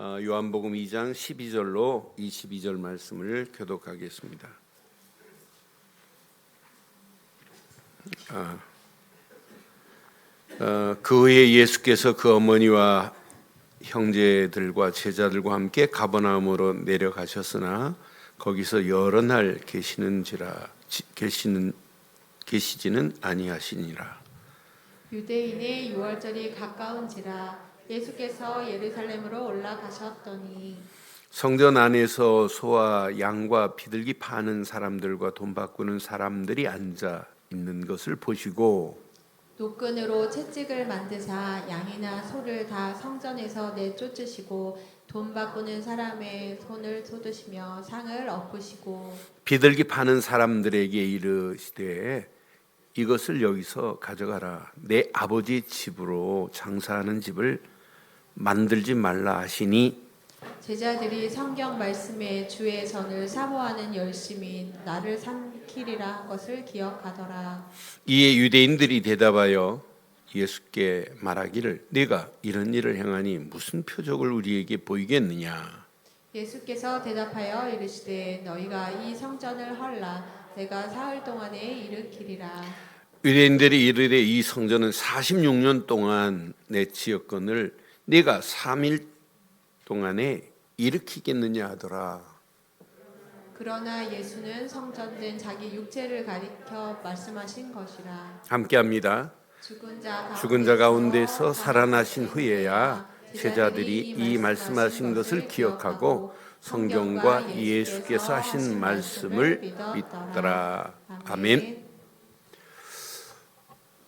요한복음 2장 12절로 22절 말씀을 교독하겠습니다. 그 후에 예수께서 그 어머니와 형제들과 제자들과 함께 가버나움으로 내려가셨으나 거기서 여러 날 계시지는 아니하시니라. 유대인의 유월절이 가까운지라 예수께서 예루살렘으로 올라가셨더니 성전 안에서 소와 양과 비둘기 파는 사람들과 돈 바꾸는 사람들이 앉아 있는 것을 보시고 노끈으로 채찍을 만드사 양이나 소를 다 성전에서 내쫓으시고 돈 바꾸는 사람의 손을 쏟으시며 상을 엎으시고 비둘기 파는 사람들에게 이르시되 이것을 여기서 가져가라. 내 아버지 집으로 장사하는 집을 만들지 말라 하시니 제자들이 성경 말씀에 주의 전을 사모하는 열심이 나를 삼키리라 한 것을 기억하더라. 이에 유대인들이 대답하여 예수께 말하기를 네가 이런 일을 행하니 무슨 표적을 우리에게 보이겠느냐. 예수께서 대답하여 이르시되 너희가 이 성전을 헐라 내가 사흘 동안에 일으키리라. 유대인들이 이르되 이 성전은 46년 동안 내 지었건을 네가 3일 동안에 일으키겠느냐 하더라. 그러나 예수는 성전된 자기 육체를 가리켜 말씀하신 것이라. 함께합니다. 죽은 자 가운데서 살아나신 후에야 제자들이 이 말씀하신 것을 기억하고 성경과 예수께서 하신 말씀을 믿더라. 아멘.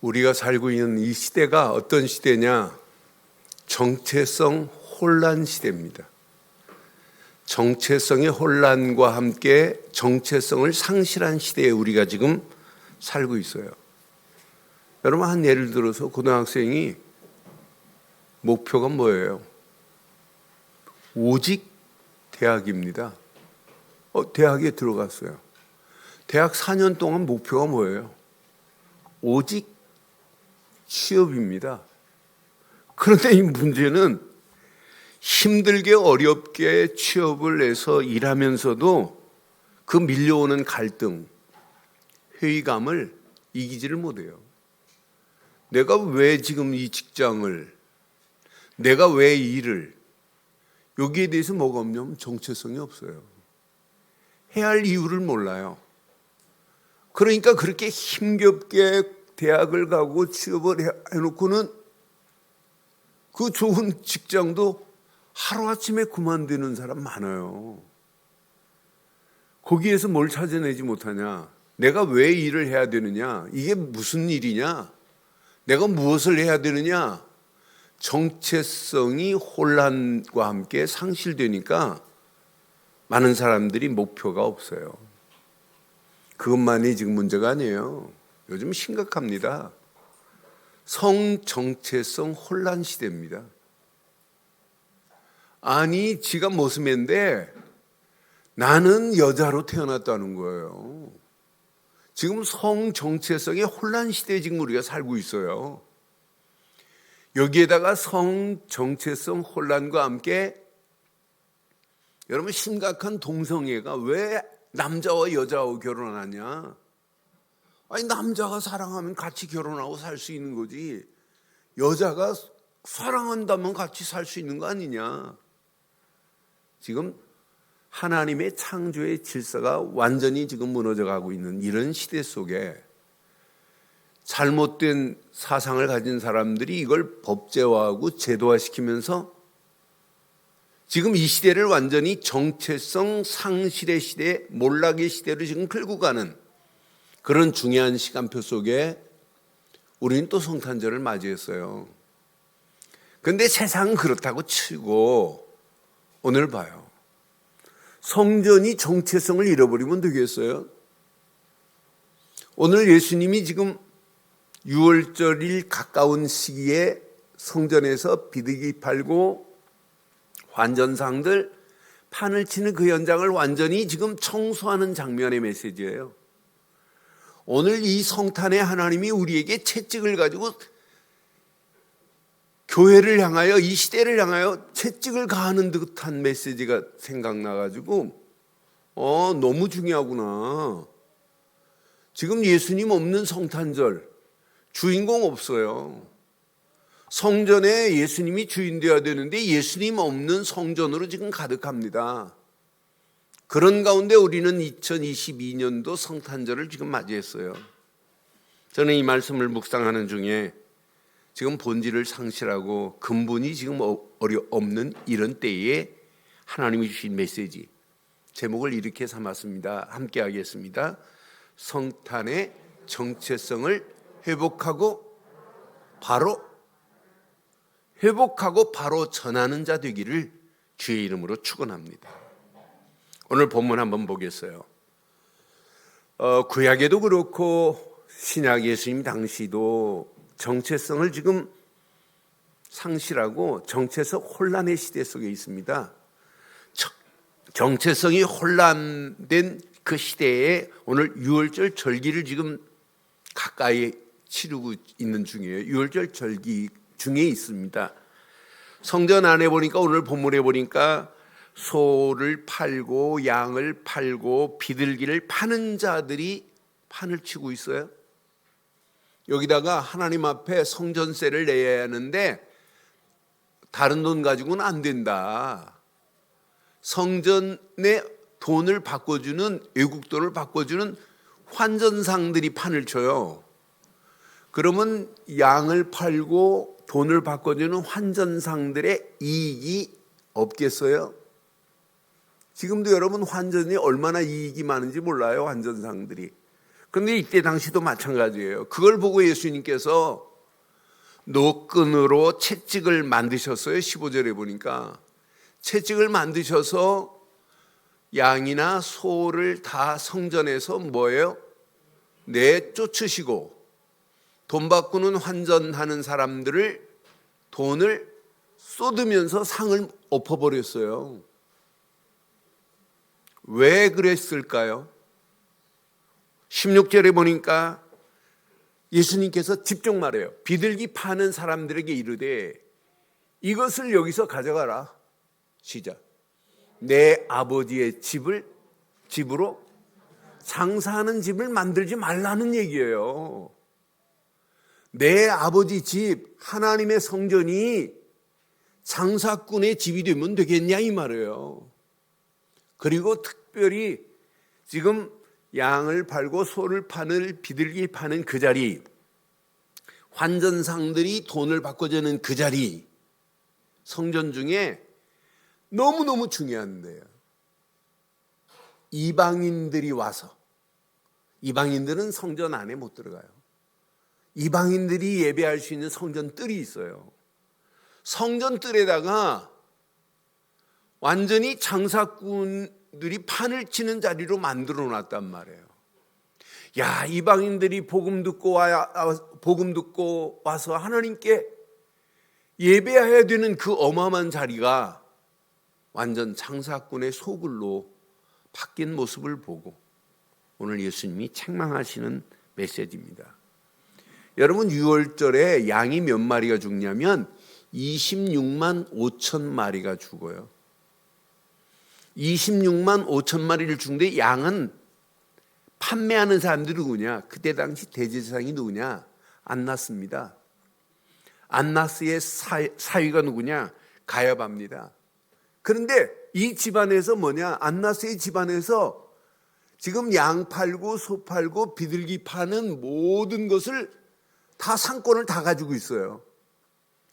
우리가 살고 있는 이 시대가 어떤 시대냐? 정체성 혼란 시대입니다. 정체성의 혼란과 함께 정체성을 상실한 시대에 우리가 지금 살고 있어요. 여러분, 한 예를 들어서 고등학생이 목표가 뭐예요? 오직 대학입니다. 대학에 들어갔어요. 대학 4년 동안 목표가 뭐예요? 오직 취업입니다. 그런데 이 문제는 힘들게 어렵게 취업을 해서 일하면서도 그 밀려오는 갈등, 회의감을 이기지를 못해요. 내가 왜 지금 이 직장을, 내가 왜 이 일을, 여기에 대해서 뭐가 없냐면 정체성이 없어요. 해야 할 이유를 몰라요. 그러니까 그렇게 힘겹게 대학을 가고 취업을 해놓고는 그 좋은 직장도 하루아침에 그만두는 사람 많아요. 거기에서 뭘 찾아내지 못하냐? 내가 왜 일을 해야 되느냐? 이게 무슨 일이냐? 내가 무엇을 해야 되느냐? 정체성이 혼란과 함께 상실되니까 많은 사람들이 목표가 없어요. 그것만이 지금 문제가 아니에요. 요즘 심각합니다. 성정체성 혼란 시대입니다. 아니, 지가 모습인데 나는 여자로 태어났다는 거예요. 지금 성정체성의 혼란 시대에 지금 우리가 살고 있어요. 여기에다가 성정체성 혼란과 함께 여러분 심각한 동성애가 왜 남자와 여자하고 결혼하냐? 아니, 남자가 사랑하면 같이 결혼하고 살 수 있는 거지 여자가 사랑한다면 같이 살 수 있는 거 아니냐? 지금 하나님의 창조의 질서가 완전히 지금 무너져가고 있는 이런 시대 속에 잘못된 사상을 가진 사람들이 이걸 법제화하고 제도화시키면서 지금 이 시대를 완전히 정체성 상실의 시대, 몰락의 시대로 지금 끌고 가는 그런 중요한 시간표 속에 우리는 또 성탄절을 맞이했어요. 그런데 세상은 그렇다고 치고 오늘 봐요. 성전이 정체성을 잃어버리면 되겠어요? 오늘 예수님이 지금 유월절일 가까운 시기에 성전에서 비둘기 팔고 환전상들 판을 치는 그 현장을 완전히 지금 청소하는 장면의 메시지예요. 오늘 이 성탄에 하나님이 우리에게 채찍을 가지고 교회를 향하여, 이 시대를 향하여 채찍을 가하는 듯한 메시지가 생각나가지고 너무 중요하구나. 지금 예수님 없는 성탄절, 주인공 없어요. 성전에 예수님이 주인 되어야 되는데 예수님 없는 성전으로 지금 가득합니다. 그런 가운데 우리는 2022년도 성탄절을 지금 맞이했어요. 저는 이 말씀을 묵상하는 중에 지금 본질을 상실하고 근본이 지금 없는 이런 때에 하나님이 주신 메시지, 제목을 이렇게 삼았습니다. 함께 하겠습니다. 성탄의 정체성을 회복하고 바로 전하는 자 되기를 주의 이름으로 축원합니다. 오늘 본문 한번 보겠어요. 구약에도 그렇고 신약 예수님 당시도 정체성을 지금 상실하고 정체성 혼란의 시대 속에 있습니다. 정체성이 혼란된 그 시대에 오늘 유월절 절기를 지금 가까이 치르고 있는 중이에요. 유월절 절기 중에 있습니다. 성전 안에 보니까, 오늘 본문에 보니까 소를 팔고 양을 팔고 비둘기를 파는 자들이 판을 치고 있어요. 여기다가 하나님 앞에 성전세를 내야 하는데 다른 돈 가지고는 안 된다. 성전에 돈을 바꿔주는, 외국 돈을 바꿔주는 환전상들이 판을 쳐요. 그러면 양을 팔고 돈을 바꿔주는 환전상들의 이익이 없겠어요? 지금도 여러분 환전이 얼마나 이익이 많은지 몰라요, 환전상들이. 그런데 이때 당시도 마찬가지예요. 그걸 보고 예수님께서 노끈으로 채찍을 만드셨어요. 15절에 보니까 채찍을 만드셔서 양이나 소를 다 성전에서 뭐예요? 내쫓으시고 돈 바꾸는 환전하는 사람들을 돈을 쏟으면서 상을 엎어버렸어요. 왜 그랬을까요? 16절에 보니까 예수님께서 직접 말해요. 비둘기 파는 사람들에게 이르되 이것을 여기서 가져가라. 시작. 내 아버지의 집으로 장사하는 집을 만들지 말라는 얘기예요. 내 아버지 집, 하나님의 성전이 장사꾼의 집이 되면 되겠냐 이 말이에요. 그리고 특별히 지금 양을 팔고 소를 파는, 비둘기 파는 그 자리, 환전상들이 돈을 바꿔주는 그 자리, 성전 중에 너무너무 중요한 데예요. 이방인들이 와서, 이방인들은 성전 안에 못 들어가요. 이방인들이 예배할 수 있는 성전 뜰이 있어요. 성전 뜰에다가 완전히 장사꾼들이 판을 치는 자리로 만들어 놨단 말이에요. 야, 이방인들이 복음 듣고 와서 하나님께 예배해야 되는 그 어마어마한 자리가 완전 장사꾼의 소굴로 바뀐 모습을 보고 오늘 예수님이 책망하시는 메시지입니다. 여러분, 6월절에 양이 몇 마리가 죽냐면 26만 5천 마리가 죽어요. 26만 5천 마리를 죽는데 양은 판매하는 사람들이 누구냐? 그때 당시 대제사장이 누구냐? 안나스입니다. 안나스의 사위가 누구냐? 가야바입니다. 그런데 이 집안에서 뭐냐? 안나스의 집안에서 지금 양 팔고 소 팔고 비둘기 파는 모든 것을 다 상권을 다 가지고 있어요.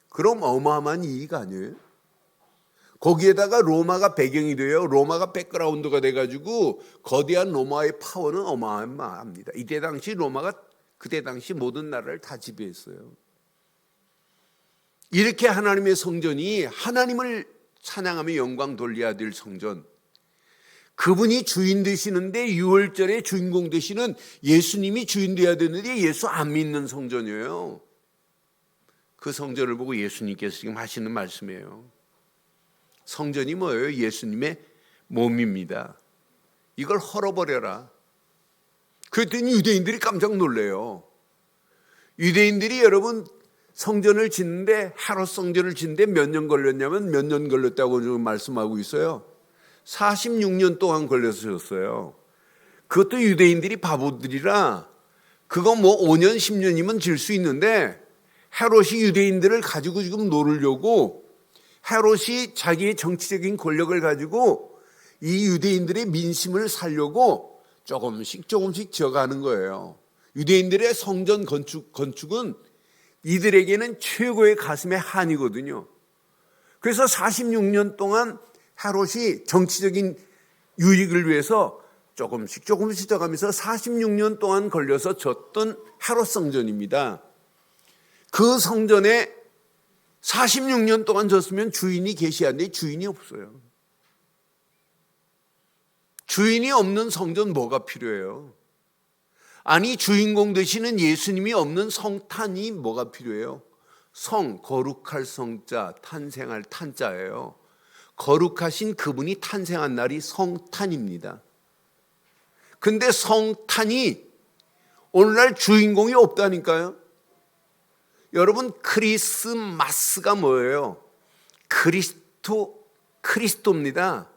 그럼 어마어마한 이익 아니에요? 거기에다가 로마가 배경이 돼요. 로마가 백그라운드가 돼가지고 거대한 로마의 파워는 어마어마합니다. 이때 당시 로마가 그때 당시 모든 나라를 다 지배했어요. 이렇게 하나님의 성전이 하나님을 찬양하며 영광 돌려야 될 성전, 그분이 주인 되시는데 6월절에 주인공 되시는 예수님이 주인 되어야 되는데 예수 안 믿는 성전이에요. 그 성전을 보고 예수님께서 지금 하시는 말씀이에요. 성전이 뭐예요? 예수님의 몸입니다. 이걸 헐어버려라. 그랬더니 유대인들이 깜짝 놀래요. 유대인들이 여러분 성전을 짓는데, 헤롯 성전을 짓는데 몇 년 걸렸냐면 몇 년 걸렸다고 지금 말씀하고 있어요. 46년 동안 걸려서 졌어요. 그것도 유대인들이 바보들이라 그거 뭐 5년 10년이면 질 수 있는데, 헤롯이 유대인들을 가지고 지금 놀으려고, 헤롯이 자기의 정치적인 권력을 가지고 이 유대인들의 민심을 살려고 조금씩 지어가는 거예요. 유대인들의 성전 건축은 이들에게는 최고의 가슴의 한이거든요. 그래서 46년 동안 헤롯이 정치적인 유익을 위해서 조금씩 지어가면서 46년 동안 걸려서 졌던 헤롯 성전입니다. 그 성전에 46년 동안 졌으면 주인이 계시한데 주인이 없어요. 주인이 없는 성전 뭐가 필요해요? 아니, 주인공 되시는 예수님이 없는 성탄이 뭐가 필요해요? 거룩할 성자, 탄생할 탄자예요. 거룩하신 그분이 탄생한 날이 성탄입니다. 근데 성탄이 오늘날 주인공이 없다니까요. 여러분, 크리스마스가 뭐예요? 그리스도입니다.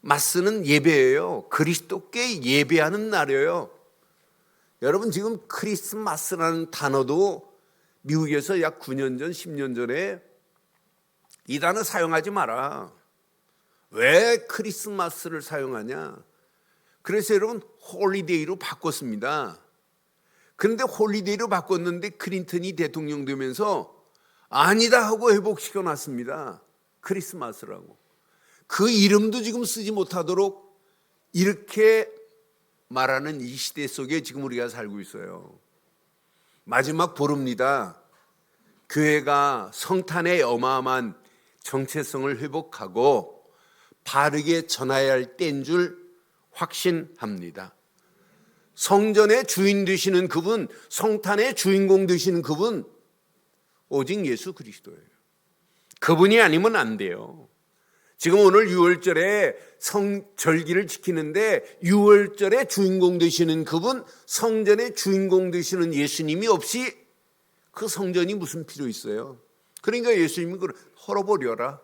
마스는 예배예요. 그리스도께 예배하는 날이에요. 여러분, 지금 크리스마스라는 단어도 미국에서 약 9년 전, 10년 전에 이 단어 사용하지 마라. 왜 크리스마스를 사용하냐? 그래서 여러분, 홀리데이로 바꿨습니다. 그런데 홀리데이로 바꿨는데 클린턴이 대통령 되면서 아니다 하고 회복시켜 놨습니다. 크리스마스라고. 그 이름도 지금 쓰지 못하도록 이렇게 말하는 이 시대 속에 지금 우리가 살고 있어요. 마지막 보릅니다. 교회가 성탄의 어마어마한 정체성을 회복하고 바르게 전해야 할 때인 줄 확신합니다. 성전의 주인 되시는 그분, 성탄의 주인공 되시는 그분, 오직 예수 그리스도예요. 그분이 아니면 안 돼요. 지금 오늘 6월절에 성절기를 지키는데 6월절에 주인공 되시는 그분, 성전의 주인공 되시는 예수님이 없이 그 성전이 무슨 필요 있어요? 그러니까 예수님이 헐어버려라.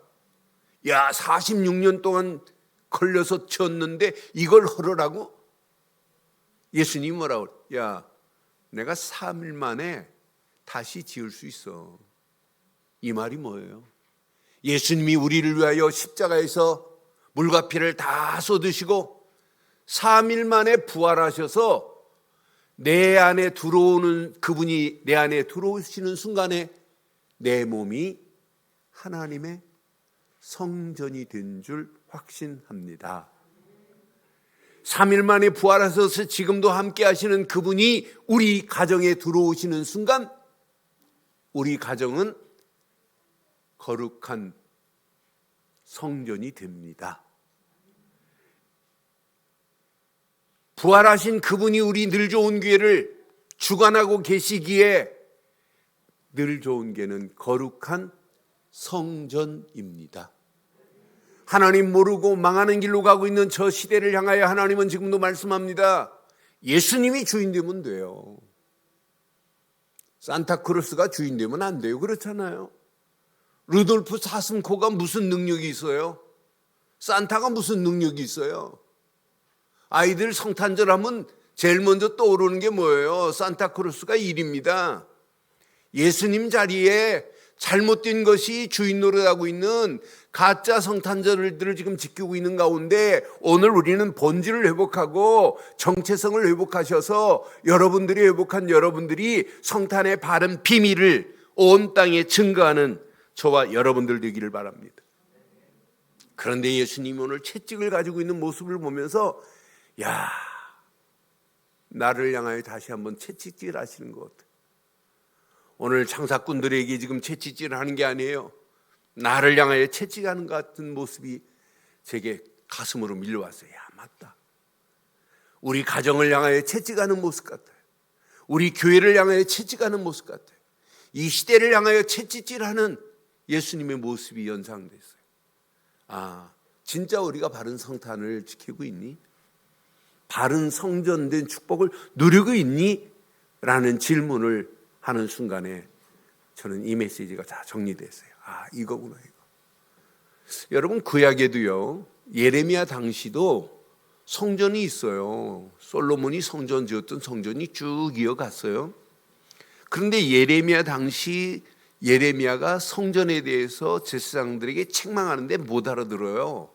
야, 46년 동안 걸려서 쳤는데 이걸 헐으라고? 예수님이 뭐라고? 야, 내가 3일 만에 다시 지을 수 있어. 이 말이 뭐예요? 예수님이 우리를 위하여 십자가에서 물과 피를 다 쏟으시고 3일 만에 부활하셔서 내 안에 들어오는 그분이 내 안에 들어오시는 순간에 내 몸이 하나님의 성전이 된 줄 확신합니다. 3일 만에 부활하셔서 지금도 함께 하시는 그분이 우리 가정에 들어오시는 순간 우리 가정은 거룩한 성전이 됩니다. 부활하신 그분이 우리 늘 좋은 교회를 주관하고 계시기에 늘 좋은 교회는 거룩한 성전입니다. 하나님 모르고 망하는 길로 가고 있는 저 시대를 향하여 하나님은 지금도 말씀합니다. 예수님이 주인 되면 돼요. 산타크로스가 주인 되면 안 돼요. 그렇잖아요. 루돌프 사슴코가 무슨 능력이 있어요? 산타가 무슨 능력이 있어요? 아이들 성탄절 하면 제일 먼저 떠오르는 게 뭐예요? 산타크로스가 일입니다. 예수님 자리에 잘못된 것이 주인 노릇하고 있는 가짜 성탄절들을 지금 지키고 있는 가운데 오늘 우리는 본질을 회복하고 정체성을 회복하셔서 여러분들이 성탄의 바른 비밀을 온 땅에 증거하는 저와 여러분들 되기를 바랍니다. 그런데 예수님이 오늘 채찍을 가지고 있는 모습을 보면서 야, 나를 향하여 다시 한번 채찍질 하시는 것 같아요. 오늘 창사꾼들에게 지금 채찍질 하는 게 아니에요. 나를 향하여 채찍하는 것 같은 모습이 제게 가슴으로 밀려왔어요. 야, 맞다. 우리 가정을 향하여 채찍하는 모습 같아요. 우리 교회를 향하여 채찍하는 모습 같아요. 이 시대를 향하여 채찍질하는 예수님의 모습이 연상됐어요. 아, 진짜 우리가 바른 성탄을 지키고 있니? 바른 성전된 축복을 누리고 있니? 라는 질문을 하는 순간에 저는 이 메시지가 다 정리됐어요. 아, 이거구나 이거. 여러분 구약에도요, 예레미야 당시도 성전이 있어요. 솔로몬이 성전 지었던 성전이 쭉 이어갔어요. 그런데 예레미야 당시 예레미야가 성전에 대해서 제사장들에게 책망하는데 못 알아들어요.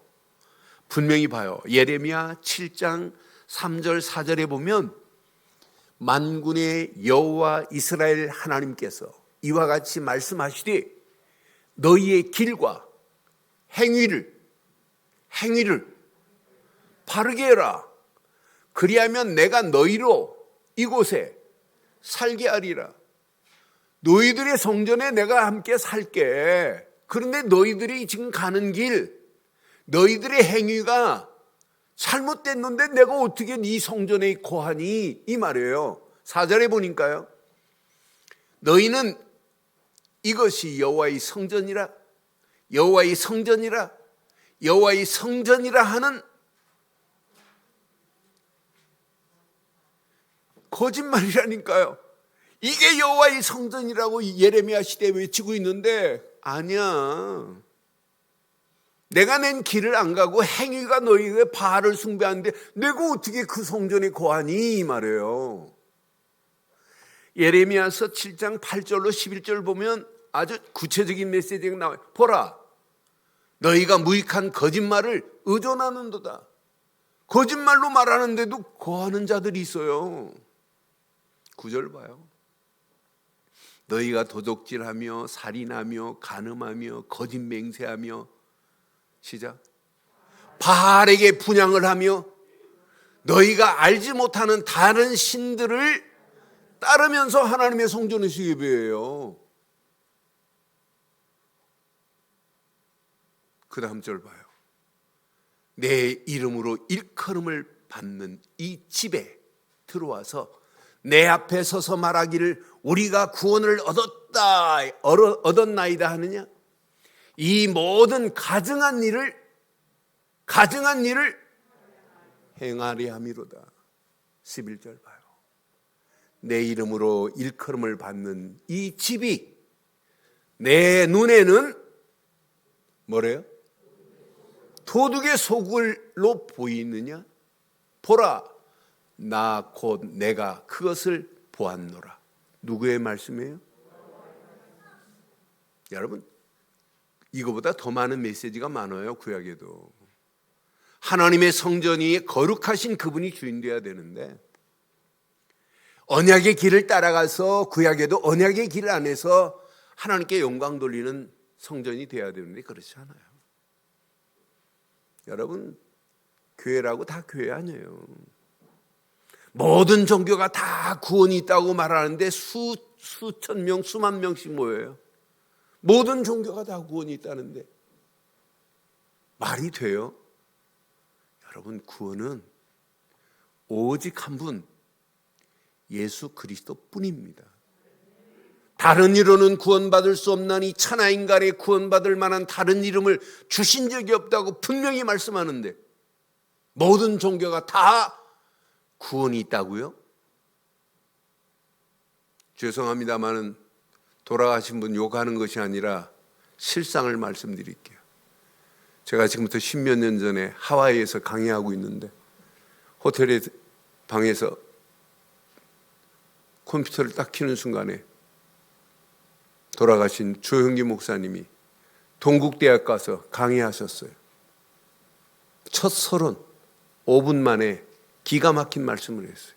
분명히 봐요. 예레미야 7장 3절 4절에 보면 만군의 여호와 이스라엘 하나님께서 이와 같이 말씀하시되 너희의 길과 행위를 바르게 해라. 그리하면 내가 너희로 이곳에 살게 하리라. 너희들의 성전에 내가 함께 살게. 그런데 너희들이 지금 가는 길, 너희들의 행위가 잘못됐는데 내가 어떻게 네 성전에 거하니? 이 말이에요. 4절에 보니까요, 너희는 이것이 여호와의 성전이라, 여호와의 성전이라, 여호와의 성전이라 하는 거짓말이라니까요. 이게 여호와의 성전이라고 예레미야 시대에 외치고 있는데 아니야. 내가 낸 길을 안 가고 행위가 너희의 바알을 숭배하는데 내가 어떻게 그 성전에 거하니? 이 말이에요. 예레미야서 7장 8절로 11절 보면 아주 구체적인 메시지가 나와요. 보라, 너희가 무익한 거짓말을 의존하는도다. 거짓말로 말하는데도 거하는 자들이 있어요. 9절 봐요. 너희가 도둑질하며 살인하며 간음하며 거짓 맹세하며, 시작, 바알에게 분향을 하며 너희가 알지 못하는 다른 신들을 따르면서 하나님의 성전을 예배해요. 그 다음 절 봐요. 내 이름으로 일컬음을 받는 이 집에 들어와서 내 앞에 서서 말하기를 우리가 구원을 얻었나이다 하느냐? 이 모든 가증한 일을 행하리 함이로다. 11절 봐요. 내 이름으로 일컬음을 받는 이 집이 내 눈에는 뭐래요? 도둑의 소굴로 보이느냐? 보라, 나 곧 내가 그것을 보았노라. 누구의 말씀이에요? 여러분, 이거보다 더 많은 메시지가 많아요. 구약에도 하나님의 성전이 거룩하신 그분이 주인 되어야 되는데, 언약의 길을 따라가서 구약에도 언약의 길 안에서 하나님께 영광 돌리는 성전이 되어야 되는데 그렇지 않아요. 여러분, 교회라고 다 교회 아니에요. 모든 종교가 다 구원이 있다고 말하는데 수천 명, 수만 명씩 모여요. 모든 종교가 다 구원이 있다는데 말이 돼요? 여러분, 구원은 오직 한 분, 예수 그리스도뿐입니다. 다른 이로는 구원받을 수 없나니 천하 인간에 구원받을 만한 다른 이름을 주신 적이 없다고 분명히 말씀하는데 모든 종교가 다 구원이 있다고요? 죄송합니다마는 돌아가신 분 욕하는 것이 아니라 실상을 말씀드릴게요. 제가 지금부터 10몇 년 전에 하와이에서 강의하고 있는데 호텔의 방에서 컴퓨터를 딱 켜는 순간에 돌아가신 조형기 목사님이 동국대학 가서 강의하셨어요. 첫 설은 5분 만에 기가 막힌 말씀을 했어요.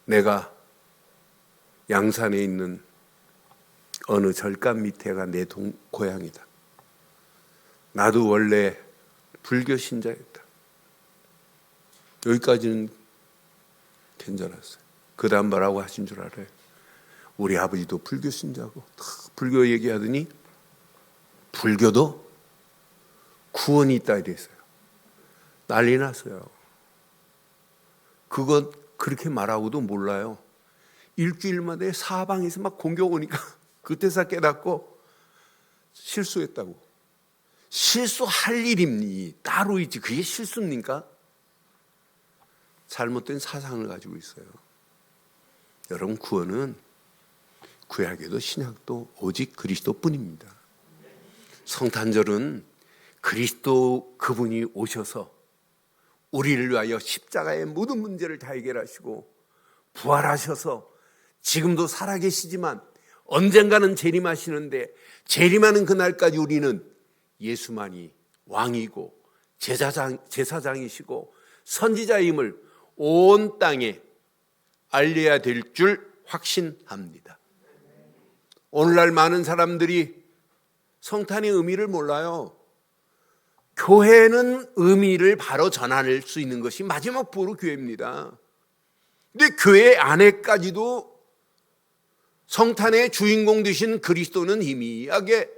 내가 양산에 있는 어느 절간 밑에가 내 고향이다. 나도 원래 불교 신자였다. 여기까지는 괜찮았어요. 그 다음 뭐라고 하신 줄 알아요? 우리 아버지도 불교 신자고 불교 얘기하더니 불교도 구원이 있다 이랬어요. 난리 났어요. 그거 그렇게 말하고도 몰라요. 일주일마다 사방에서 막 공격 오니까 그때서 깨닫고 실수했다고. 실수할 일입니? 따로 있지. 그게 실수입니까? 잘못된 사상을 가지고 있어요. 여러분, 구원은 구약에도 신약도 오직 그리스도뿐입니다. 성탄절은 그리스도 그분이 오셔서 우리를 위하여 십자가의 모든 문제를 다 해결하시고 부활하셔서 지금도 살아계시지만 언젠가는 재림하시는데 재림하는 그날까지 우리는 예수만이 왕이고 제사장이시고 선지자임을 온 땅에 알려야 될 줄 확신합니다. 오늘날 많은 사람들이 성탄의 의미를 몰라요. 교회는 의미를 바로 전할 수 있는 것이 마지막 부로 교회입니다. 근데 교회 안에까지도 성탄의 주인공 되신 그리스도는 희미하게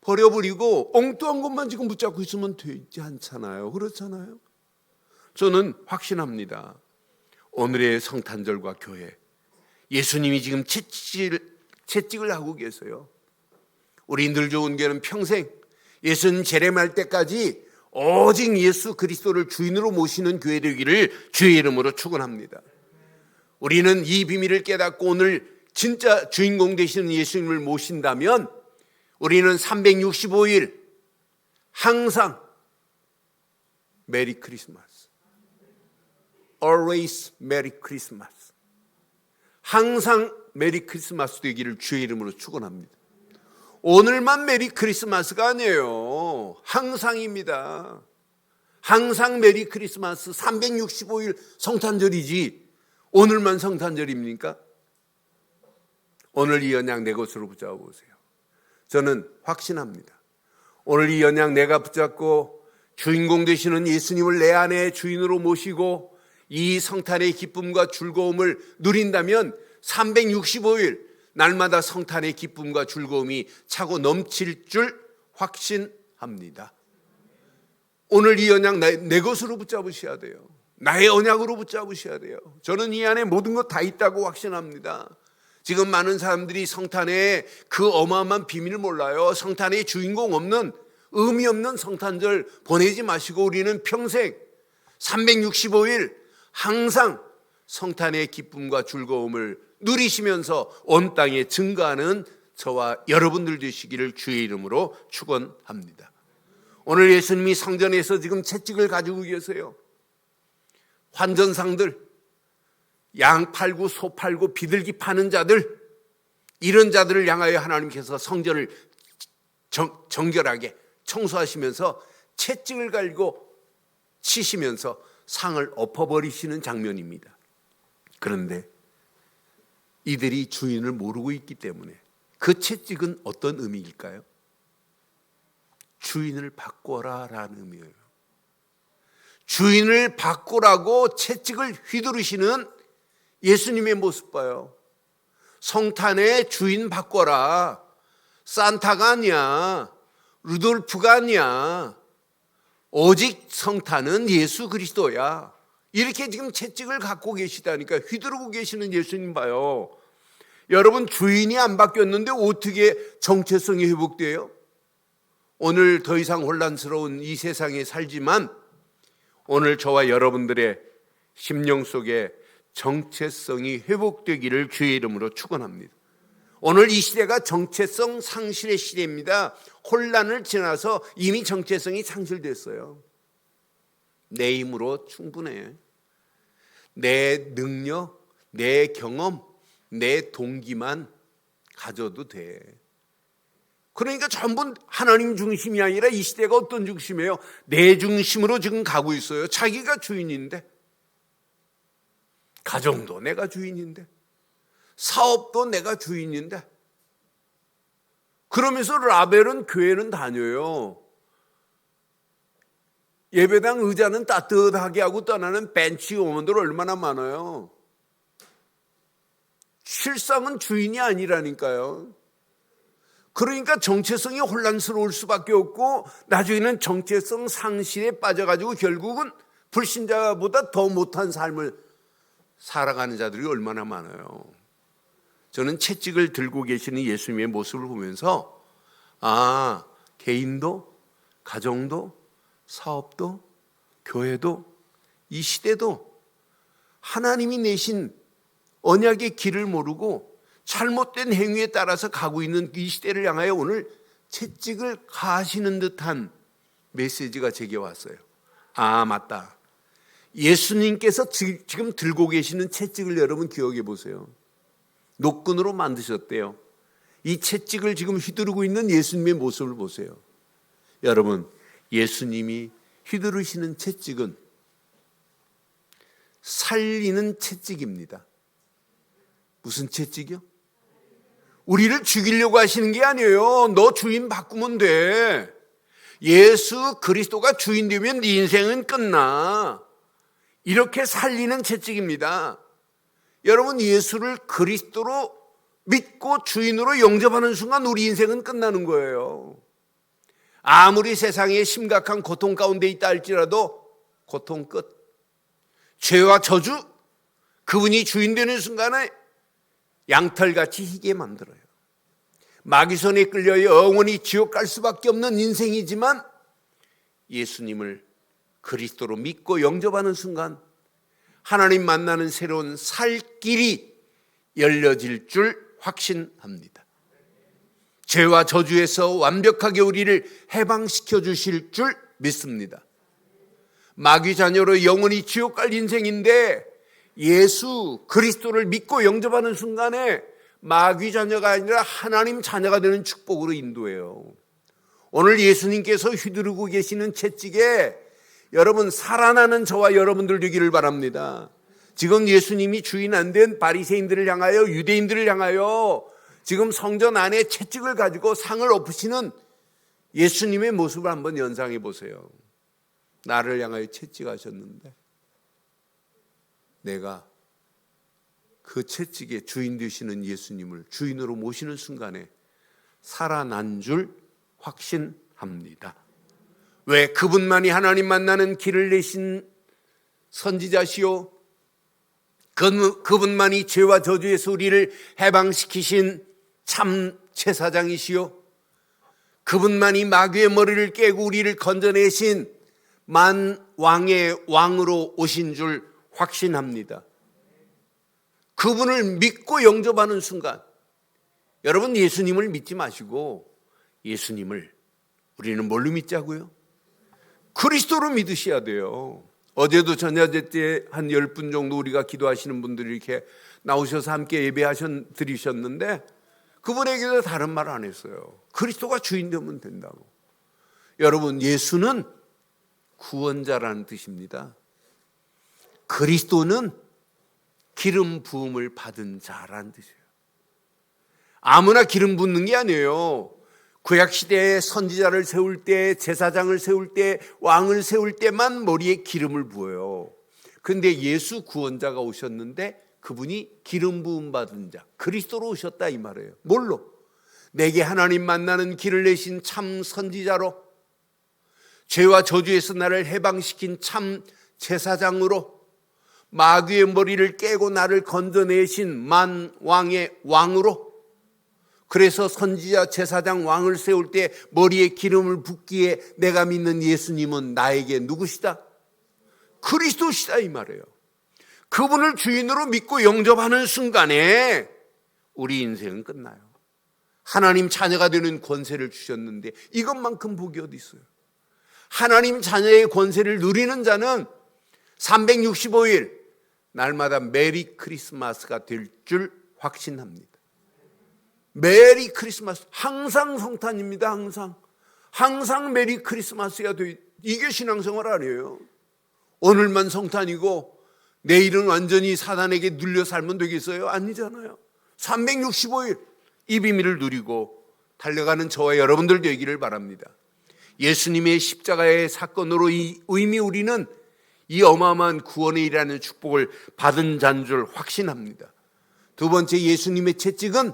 버려버리고 엉뚱한 것만 지금 붙잡고 있으면 되지 않잖아요. 그렇잖아요. 저는 확신합니다. 오늘의 성탄절과 교회, 예수님이 지금 채찍을 하고 계세요. 우리 늘 좋은 교회는 평생 예수님 재림할 때까지 오직 예수 그리스도를 주인으로 모시는 교회 되기를 주의 이름으로 축원합니다. 우리는 이 비밀을 깨닫고 오늘 진짜 주인공 되시는 예수님을 모신다면 우리는 365일 항상 메리 크리스마스, always 메리 크리스마스, 항상 메리 크리스마스 되기를 주의 이름으로 축원합니다. 오늘만 메리 크리스마스가 아니에요. 항상입니다. 항상 메리 크리스마스, 365일 성탄절이지 오늘만 성탄절입니까? 오늘 이 언약 내 것으로 붙잡아 보세요. 저는 확신합니다. 오늘 이 언약 내가 붙잡고 주인공 되시는 예수님을 내 안에 주인으로 모시고 이 성탄의 기쁨과 즐거움을 누린다면 365일 날마다 성탄의 기쁨과 즐거움이 차고 넘칠 줄 확신합니다. 오늘 이 언약 내 것으로 붙잡으셔야 돼요. 나의 언약으로 붙잡으셔야 돼요. 저는 이 안에 모든 것 다 있다고 확신합니다. 지금 많은 사람들이 성탄의 그 어마어마한 비밀을 몰라요. 성탄의 주인공 없는, 의미 없는 성탄절 보내지 마시고 우리는 평생 365일 항상 성탄의 기쁨과 즐거움을 누리시면서 온 땅에 증거하는 저와 여러분들 되시기를 주의 이름으로 축원합니다. 오늘 예수님이 성전에서 지금 채찍을 가지고 계세요. 환전상들, 양 팔고 소 팔고 비둘기 파는 자들, 이런 자들을 향하여 하나님께서 성전을 정결하게 청소하시면서 채찍을 갈고 치시면서 상을 엎어버리시는 장면입니다. 그런데 이들이 주인을 모르고 있기 때문에 그 채찍은 어떤 의미일까요? 주인을 바꿔라 라는 의미예요. 주인을 바꾸라고 채찍을 휘두르시는 예수님의 모습 봐요. 성탄의 주인 바꿔라. 산타가 아니야. 루돌프가 아니야. 오직 성탄은 예수 그리스도야. 이렇게 지금 채찍을 갖고 계시다니까, 휘두르고 계시는 예수님 봐요. 여러분, 주인이 안 바뀌었는데 어떻게 정체성이 회복돼요? 오늘 더 이상 혼란스러운 이 세상에 살지만 오늘 저와 여러분들의 심령 속에 정체성이 회복되기를 주의 이름으로 축원합니다. 오늘 이 시대가 정체성 상실의 시대입니다. 혼란을 지나서 이미 정체성이 상실됐어요. 내 힘으로 충분해. 내 능력, 내 경험, 내 동기만 가져도 돼. 그러니까 전부 하나님 중심이 아니라 이 시대가 어떤 중심이에요? 내 중심으로 지금 가고 있어요. 자기가 주인인데, 가정도 내가 주인인데, 사업도 내가 주인인데, 그러면서 라벨은 교회는 다녀요. 예배당 의자는 따뜻하게 하고 떠나는 벤치 오면들 얼마나 많아요. 실상은 주인이 아니라니까요. 그러니까 정체성이 혼란스러울 수밖에 없고 나중에는 정체성 상실에 빠져가지고 결국은 불신자보다 더 못한 삶을 살아가는 자들이 얼마나 많아요. 저는 채찍을 들고 계시는 예수님의 모습을 보면서 개인도, 가정도, 사업도, 교회도, 이 시대도 하나님이 내신 언약의 길을 모르고 잘못된 행위에 따라서 가고 있는 이 시대를 향하여 오늘 채찍을 가하시는 듯한 메시지가 제게 왔어요. 아, 맞다. 예수님께서 지금 들고 계시는 채찍을 여러분 기억해 보세요. 노끈으로 만드셨대요. 이 채찍을 지금 휘두르고 있는 예수님의 모습을 보세요. 여러분, 예수님이 휘두르시는 채찍은 살리는 채찍입니다. 무슨 채찍이요? 우리를 죽이려고 하시는 게 아니에요. 너 주인 바꾸면 돼. 예수 그리스도가 주인 되면 네 인생은 끝나. 이렇게 살리는 채찍입니다. 여러분, 예수를 그리스도로 믿고 주인으로 영접하는 순간 우리 인생은 끝나는 거예요. 아무리 세상에 심각한 고통 가운데 있다 할지라도 고통 끝. 죄와 저주, 그분이 주인 되는 순간에 양털같이 희게 만들어요. 마귀손에 끌려 영원히 지옥 갈 수밖에 없는 인생이지만 예수님을 그리스도로 믿고 영접하는 순간 하나님 만나는 새로운 살 길이 열려질 줄 확신합니다. 죄와 저주에서 완벽하게 우리를 해방시켜 주실 줄 믿습니다. 마귀 자녀로 영원히 지옥 갈 인생인데 예수 그리스도를 믿고 영접하는 순간에 마귀 자녀가 아니라 하나님 자녀가 되는 축복으로 인도해요. 오늘 예수님께서 휘두르고 계시는 채찍에 여러분 살아나는 저와 여러분들 되기를 바랍니다. 지금 예수님이 주인 안 된 바리새인들을 향하여, 유대인들을 향하여 지금 성전 안에 채찍을 가지고 상을 엎으시는 예수님의 모습을 한번 연상해 보세요. 나를 향하여 채찍하셨는데 내가 그 채찍의 주인 되시는 예수님을 주인으로 모시는 순간에 살아난 줄 확신합니다. 왜? 그분만이 하나님 만나는 길을 내신 선지자시오, 그분만이 죄와 저주에서 우리를 해방시키신 참 제사장이시오, 그분만이 마귀의 머리를 깨고 우리를 건져내신 만왕의 왕으로 오신 줄 확신합니다. 그분을 믿고 영접하는 순간, 여러분 예수님을 믿지 마시고 예수님을 우리는 뭘로 믿자고요? 그리스도로 믿으셔야 돼요. 어제도 전야제 때 한 10분 정도 우리가 기도하시는 분들이 이렇게 나오셔서 함께 드리셨는데 그분에게도 다른 말 안 했어요. 그리스도가 주인 되면 된다고. 여러분, 예수는 구원자라는 뜻입니다. 그리스도는 기름 부음을 받은 자라는 뜻이에요. 아무나 기름 붓는 게 아니에요. 구약시대에 선지자를 세울 때, 제사장을 세울 때, 왕을 세울 때만 머리에 기름을 부어요. 그런데 예수 구원자가 오셨는데 그분이 기름 부음 받은 자, 그리스도로 오셨다 이 말이에요. 뭘로? 내게 하나님 만나는 길을 내신 참 선지자로, 죄와 저주에서 나를 해방시킨 참 제사장으로, 마귀의 머리를 깨고 나를 건져내신 만왕의 왕으로, 그래서 선지자, 제사장, 왕을 세울 때 머리에 기름을 붓기에 내가 믿는 예수님은 나에게 누구시다? 그리스도시다 이 말이에요. 그분을 주인으로 믿고 영접하는 순간에 우리 인생은 끝나요. 하나님 자녀가 되는 권세를 주셨는데 이것만큼 복이 어디 있어요? 하나님 자녀의 권세를 누리는 자는 365일 날마다 메리 크리스마스가 될 줄 확신합니다. 메리 크리스마스, 항상 성탄입니다. 항상 메리 크리스마스가 돼. 이게 신앙생활 아니에요. 오늘만 성탄이고 내일은 완전히 사단에게 눌려 살면 되겠어요? 아니잖아요. 365일 이 비밀을 누리고 달려가는 저와 여러분들 되기를 바랍니다. 예수님의 십자가의 사건으로 이미 우리는 이 어마어마한 구원의 일하는 축복을 받은 자인 줄 확신합니다. 두 번째, 예수님의 채찍은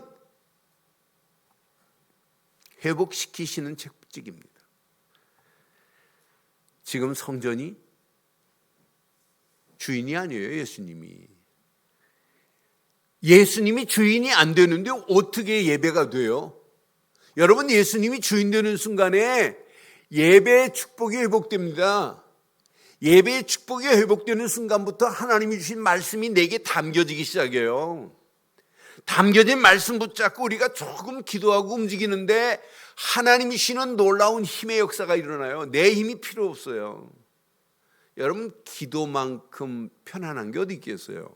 회복시키시는 채찍입니다. 지금 성전이 주인이 아니에요. 예수님이 주인이 안 되는데 어떻게 예배가 돼요? 여러분, 예수님이 주인 되는 순간에 예배의 축복이 회복됩니다. 예배의 축복이 회복되는 순간부터 하나님이 주신 말씀이 내게 담겨지기 시작해요. 담겨진 말씀 붙잡고 우리가 조금 기도하고 움직이는데 하나님이 주시는 놀라운 힘의 역사가 일어나요. 내 힘이 필요 없어요. 여러분, 기도만큼 편안한 게 어디 있겠어요?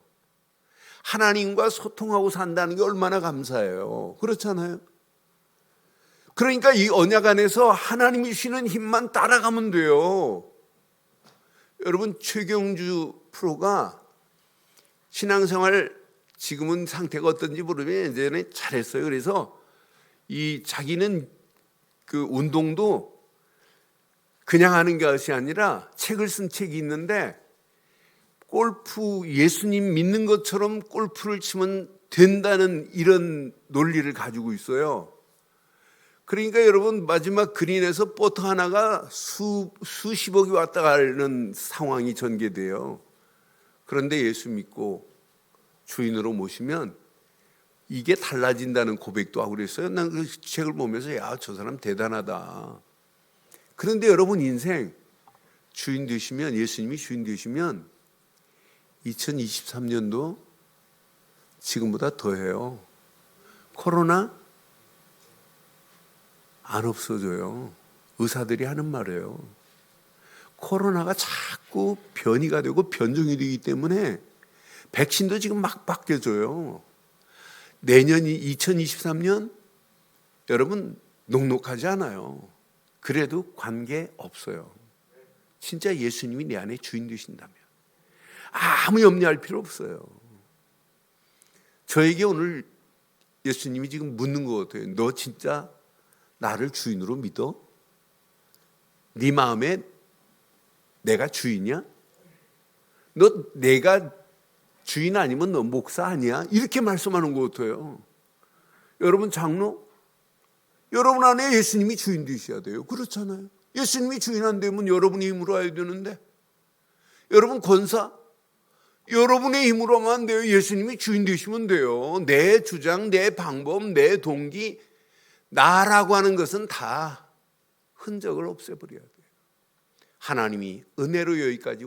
하나님과 소통하고 산다는 게 얼마나 감사해요. 그렇잖아요. 그러니까 이 언약 안에서 하나님이 주시는 힘만 따라가면 돼요. 여러분, 최경주 프로가 신앙생활 지금은 상태가 어떤지 모르면 예전에 잘했어요. 그래서 이 자기는 그 운동도 그냥 하는 것이 아니라 책을 쓴 책이 있는데 골프, 예수님 믿는 것처럼 골프를 치면 된다는 이런 논리를 가지고 있어요. 그러니까 여러분, 마지막 그린에서 보트 하나가 수십억이 왔다 가는 상황이 전개돼요. 그런데 예수 믿고 주인으로 모시면 이게 달라진다는 고백도 하고 그랬어요. 난 그 책을 보면서 야, 저 사람 대단하다. 그런데 여러분, 인생 주인 되시면, 예수님이 주인 되시면 2023년도 지금보다 더해요. 코로나 안 없어져요. 의사들이 하는 말이에요. 코로나가 자꾸 변이가 되고 변종이 되기 때문에 백신도 지금 막 바뀌어져요. 내년이 2023년 여러분 녹록하지 않아요. 그래도 관계 없어요. 진짜 예수님이 내 안에 주인 되신다면 아무 염려할 필요 없어요. 저에게 오늘 예수님이 지금 묻는 것 같아요. 너 진짜 나를 주인으로 믿어? 네 마음에 내가 주인이야? 너 내가 주인 아니면 너 목사 아니야? 이렇게 말씀하는 것 같아요. 여러분, 장로, 여러분 안에 예수님이 주인 되셔야 돼요. 그렇잖아요. 예수님이 주인 안 되면 여러분의 힘으로 해야 되는데, 여러분 권사, 여러분의 힘으로 하면 안 돼요. 예수님이 주인 되시면 돼요. 내 주장, 내 방법, 내 동기, 나라고 하는 것은 다 흔적을 없애버려야 돼요. 하나님이 은혜로 여기까지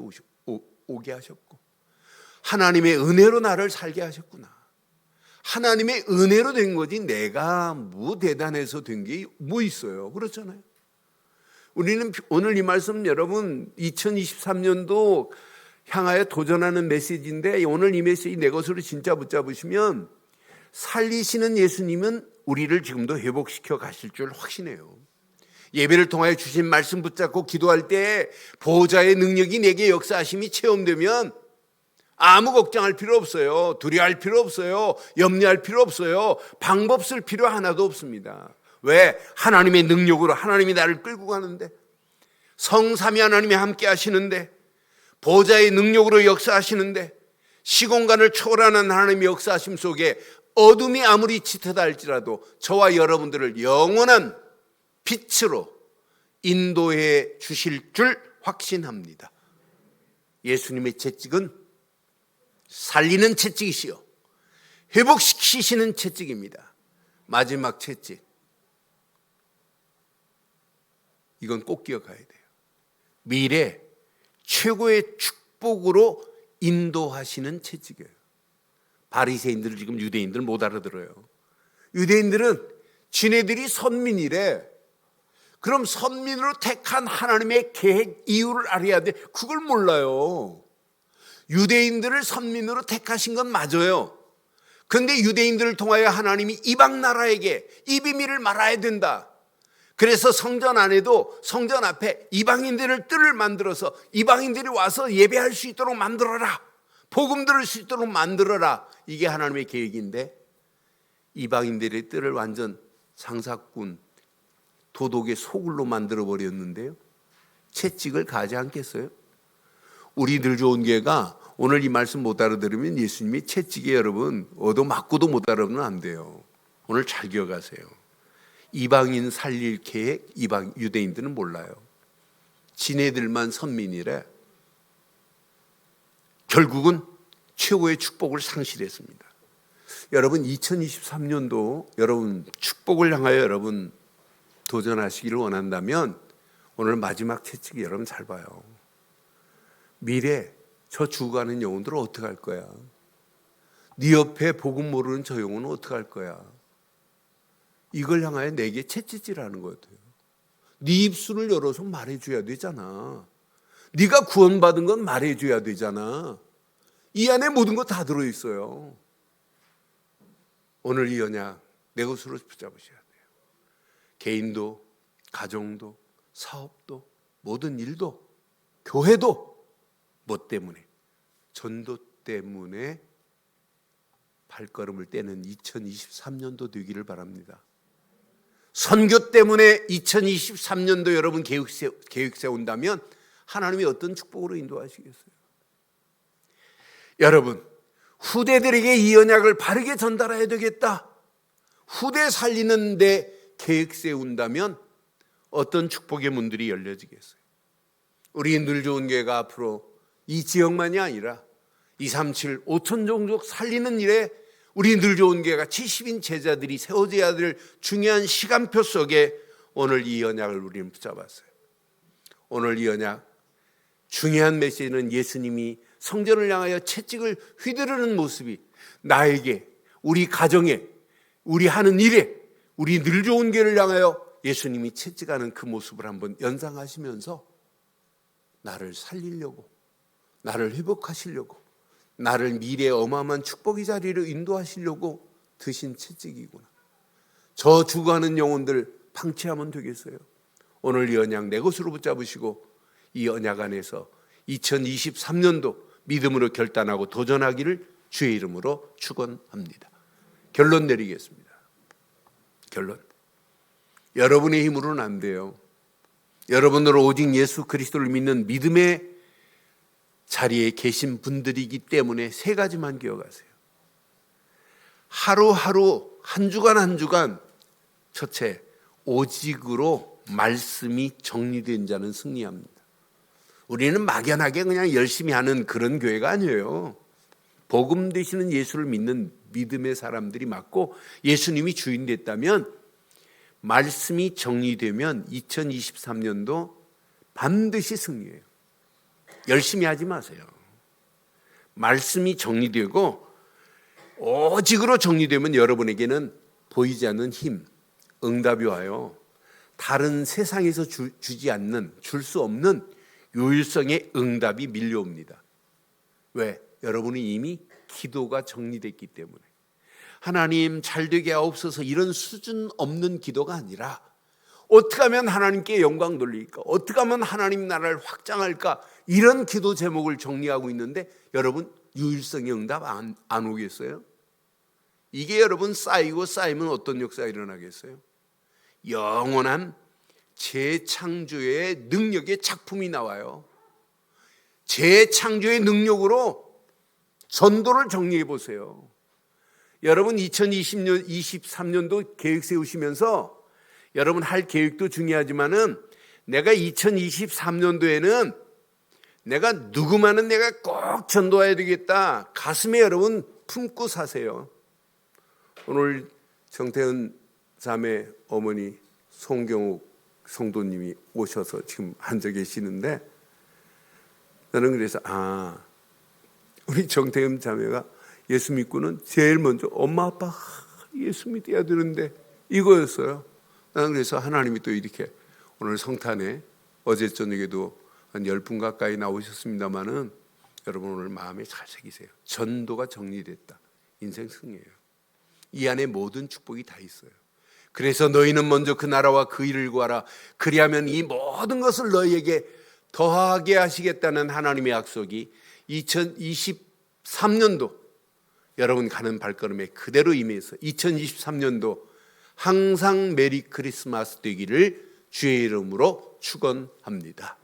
오게 하셨고, 하나님의 은혜로 나를 살게 하셨구나. 하나님의 은혜로 된 거지 내가 뭐 대단해서 된 게 뭐 있어요. 그렇잖아요. 우리는 오늘 이 말씀 여러분 2023년도 향하여 도전하는 메시지인데, 오늘 이 메시지 내 것으로 진짜 붙잡으시면 살리시는 예수님은 우리를 지금도 회복시켜 가실 줄 확신해요. 예배를 통하여 주신 말씀 붙잡고 기도할 때 보호자의 능력이 내게 역사하심이 체험되면 아무 걱정할 필요 없어요. 두려워할 필요 없어요. 염려할 필요 없어요. 방법 쓸 필요 하나도 없습니다. 왜? 하나님의 능력으로 하나님이 나를 끌고 가는데, 성삼위 하나님이 함께 하시는데, 보호자의 능력으로 역사하시는데, 시공간을 초월하는 하나님의 역사하심 속에 어둠이 아무리 짙어다 할지라도 저와 여러분들을 영원한 빛으로 인도해 주실 줄 확신합니다. 예수님의 채찍은 살리는 채찍이시요 회복시키시는 채찍입니다. 마지막 채찍, 이건 꼭 기억해야 돼요. 미래 최고의 축복으로 인도하시는 채찍이에요. 바리새인들, 지금 유대인들 못 알아들어요. 유대인들은 지네들이 선민이래. 그럼 선민으로 택한 하나님의 계획 이유를 알아야 돼. 그걸 몰라요. 유대인들을 선민으로 택하신 건 맞아요. 그런데 유대인들을 통하여 하나님이 이방 나라에게 이 비밀을 말해야 된다. 그래서 성전 안에도 성전 앞에 이방인들을 뜰을 만들어서 이방인들이 와서 예배할 수 있도록 만들어라. 복음 들을 수 있도록 만들어라. 이게 하나님의 계획인데, 이방인들의 뜰을 완전 장사꾼, 도덕의 소굴로 만들어버렸는데요. 채찍을 가지 않겠어요? 우리들 좋은 교회가 오늘 이 말씀 못 알아들으면 예수님이 채찍에 여러분 얻어맞고도 못 알아들으면 안 돼요. 오늘 잘 기억하세요. 이방인 살릴 계획 유대인들은 몰라요. 지네들만 선민이래. 결국은 최고의 축복을 상실했습니다. 여러분 2023년도 여러분 축복을 향하여 여러분 도전하시기를 원한다면 오늘 마지막 채찍이 여러분 잘 봐요. 미래 저 죽어가는 영혼들을 어떻게 할 거야? 네 옆에 복음 모르는 저 영혼은 어떡할 거야? 이걸 향하여 내게 채찍질하는 거예요. 네 입술을 열어서 말해줘야 되잖아. 네가 구원받은 건 말해줘야 되잖아. 이 안에 모든 거 다 들어있어요. 오늘 이 언약 내 것으로 붙잡으셔야 돼요. 개인도, 가정도, 사업도, 모든 일도, 교회도 뭐 때문에? 전도 때문에 발걸음을 떼는 2023년도 되기를 바랍니다. 선교 때문에 2023년도 여러분 계획 세운다면 하나님이 어떤 축복으로 인도하시겠어요? 여러분, 후대들에게 이 언약을 바르게 전달해야 되겠다. 후대 살리는 데 계획 세운다면 어떤 축복의 문들이 열려지겠어요? 우리 늘 좋은 교회가 앞으로 이 지역만이 아니라 237, 5천 종족 살리는 일에 우리 늘 좋은 교회가 70인 제자들이 세워져야 될 중요한 시간표 속에 오늘 이 언약을 우리는 붙잡았어요. 오늘 이 언약 중요한 메시지는 예수님이 성전을 향하여 채찍을 휘두르는 모습이 나에게, 우리 가정에, 우리 하는 일에, 우리 늘 좋은 교회를 향하여 예수님이 채찍하는 그 모습을 한번 연상하시면서 나를 살리려고, 나를 회복하시려고, 나를 미래의 어마어마한 축복의 자리로 인도하시려고 드신 채찍이구나. 저 죽어가는 영혼들 방치하면 되겠어요? 오늘 이 언약 내 것으로 붙잡으시고 이 언약 안에서 2023년도 믿음으로 결단하고 도전하기를 주의 이름으로 축원합니다. 결론 내리겠습니다. 결론. 여러분의 힘으로는 안 돼요. 여러분들은 오직 예수 그리스도를 믿는 믿음의 자리에 계신 분들이기 때문에 세 가지만 기억하세요. 하루하루 한 주간 한 주간 첫째, 오직으로 말씀이 정리된 자는 승리합니다. 우리는 막연하게 그냥 열심히 하는 그런 교회가 아니에요. 복음 되시는 예수를 믿는 믿음의 사람들이 맞고 예수님이 주인 됐다면 말씀이 정리되면 2023년도 반드시 승리해요. 열심히 하지 마세요. 말씀이 정리되고 오직으로 정리되면 여러분에게는 보이지 않는 힘, 응답이 와요. 다른 세상에서 주지 않는, 줄 수 없는 요일성의 응답이 밀려옵니다. 왜? 여러분이 이미 기도가 정리됐기 때문에. 하나님 잘되게 하옵소서 이런 수준 없는 기도가 아니라 어떻게 하면 하나님께 영광 돌릴까? 어떻게 하면 하나님 나라를 확장할까? 이런 기도 제목을 정리하고 있는데 여러분 유일성의 응답 안 오겠어요? 이게 여러분 쌓이고 쌓이면 어떤 역사가 일어나겠어요? 영원한 재창조의 능력의 작품이 나와요. 재창조의 능력으로 전도를 정리해 보세요. 여러분 2020년, 23년도 계획 세우시면서 여러분 할 계획도 중요하지만은 내가 2023년도에는 내가 누구만은 내가 꼭 전도해야 되겠다. 가슴에 여러분 품고 사세요. 오늘 정태은 자매 어머니 송경욱 성도님이 오셔서 지금 앉아 계시는데 나는 그래서 우리 정태은 자매가 예수 믿고는 제일 먼저 엄마 아빠 예수 믿어야 되는데 이거였어요. 나는 그래서 하나님이 또 이렇게 오늘 성탄에 어제 저녁에도 한 10분 가까이 나오셨습니다마는 여러분 오늘 마음에 잘 새기세요. 전도가 정리됐다. 인생 승리예요. 이 안에 모든 축복이 다 있어요. 그래서 너희는 먼저 그 나라와 그 일을 구하라. 그리하면 이 모든 것을 너희에게 더하게 하시겠다는 하나님의 약속이 2023년도 여러분 가는 발걸음에 그대로 임해서 2023년도 항상 메리 크리스마스 되기를 주의 이름으로 축원합니다.